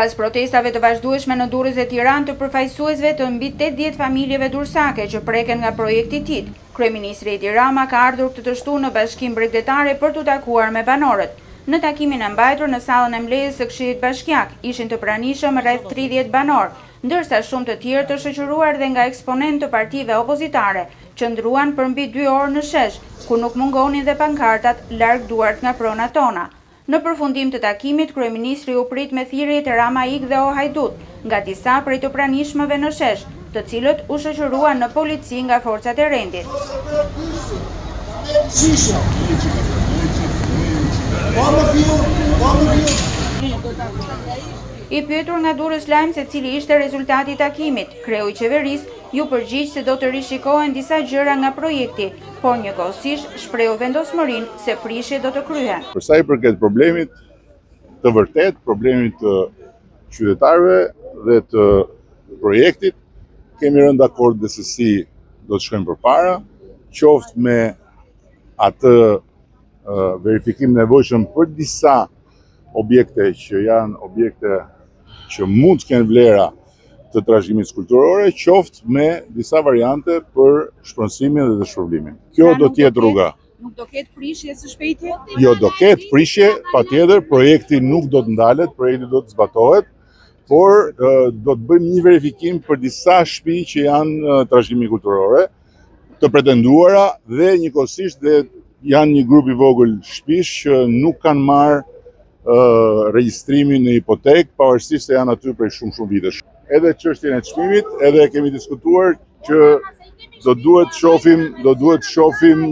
Pas protestave të vazhdueshme në Durrës dhe Tiranë të përfaqësuesve të mbi 80 familjeve durrësake që preken nga projekti TIT, kryeministri Edi Rama ka ardhur këtë shtunë në Bashkinë Bregdetare për të takuar me banorët. Në takimin e mbajtur në sallën e mbledhjes së Këshillit Bashkiak ishin të pranishëm rreth 30 banor, ndërsa shumë të tjerë të shoqëruar dhe nga eksponentë të partive opozitare, qëndruan për mbi 2 orë në shesh, ku nuk mungonin dhe pankartat larg duart nga pronat tona. Në përfundim të takimit, kryeministri u prit me thirrje të Rama Ik dhe O Hajdut nga disa prej të pranishmëve në shesh, të cilët u shoqëruan në polici nga forcat e rendit. I pyetur nga Durrës Lajm se cili ishte rezultati i takimit, kreu i qeverisë ju përgjigj se do të rishikohen disa gjëra nga projekti, por njëkohësisht shprehu vendosmërinë se prishje do të kryhen. Për sa i përket problemit të vërtet, problemit të qytetarëve dhe të projektit, kemi rënë dakord dhe se si do të shkojmë përpara, qoftë me atë verifikim nevojshëm për disa objekte që janë objekte që mund të kenë vlera të trashëgimisë kulturore, qoftë me disa variante për shpronësimin dhe shpërblimin. Kjo do të jetë rruga. Nuk do ketë prishje së shpejti? Jo, do ketë prishje, patjetër, projekti nuk do të ndalet, projekti do të zbatohet, por do të bëjmë një verifikim për disa shtëpi që janë trashëgimi kulturore, të pretenduara dhe njëkohësisht dhe janë një grup i vogël shtëpish që nuk kanë marrë regjistrimin në hipotek, pavarësisht se janë aty prej shumë vitesh. Edhe çështjen e çmimit, edhe kemi diskutuar që do duhet shohim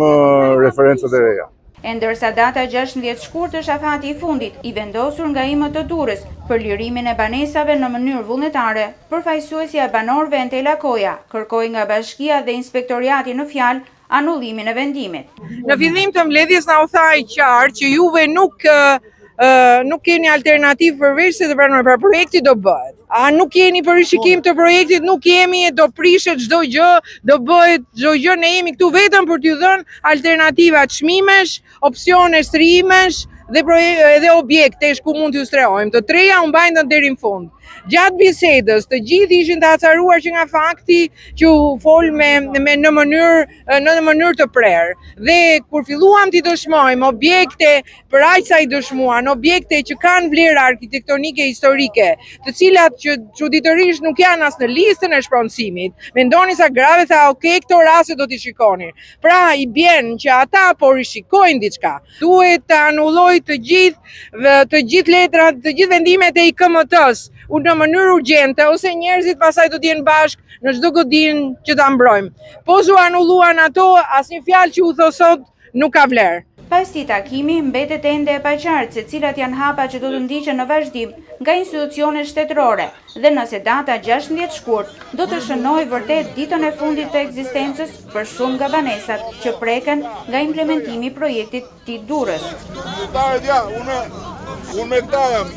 referencat e reja. E ndërsa data 16 shkurt është afati i fundit, i vendosur nga IM të Durrës për lirimin e banesave në mënyrë vullnetare, përfaqësuesja e banorëve Entela Koja kërkoi nga Bashkia dhe Inspektoriati në fjalë anullimin e vendimit. Në fillim të mbledhjes na u tha i qartë që juve nuk keni alternativë përveç se të pranoni, pra projekti do bëhet. A nuk jeni për rishikim të projektit, nuk jemi, do prishet çdo gjë, do bëhet çdo gjë, ne jemi këtu vetëm për t'ju dhënë alternativa çmimesh, opsione strimesh dhe objekte ku mund t'ju strehojmë. Të treja u mbajnë deri në fund. Gjatë bisedës, të gjithë ishin të acaruar që nga fakti që u fol në mënyrë të prerë. Dhe kur filluam t'i dëshmojmë objekte për aq sa i dëshmuan, objekte që kanë vlera arkitektonike historike, të cilat që çuditërisht nuk janë as në listën e shpronësimit, mendonin sa grave, tha, okay, këto raste do t'i shikoni. Pra i bjen që ata po rishikojnë diçka. Duhet të anulloj të gjithë letrat, të gjithë vendimet e IKMT-s në mënyrë urgjente, ose njerëzit pasaj do t'jenë bashkë në çdo godinë që ta mbrojmë. Po u anulluan ato, asnjë fjalë që u tho sot nuk ka vlerë. Pas këtij takimi mbetet ende e paqartë se cilat janë hapa që do të ndiqen në vazhdim nga institucionet shtetërore dhe nëse data 16 shkurt do të shënojë vërtet ditën e fundit të ekzistencës për shumë nga banesat që preken nga implementimi i projektit TIT Durrës. Unë me këta jam.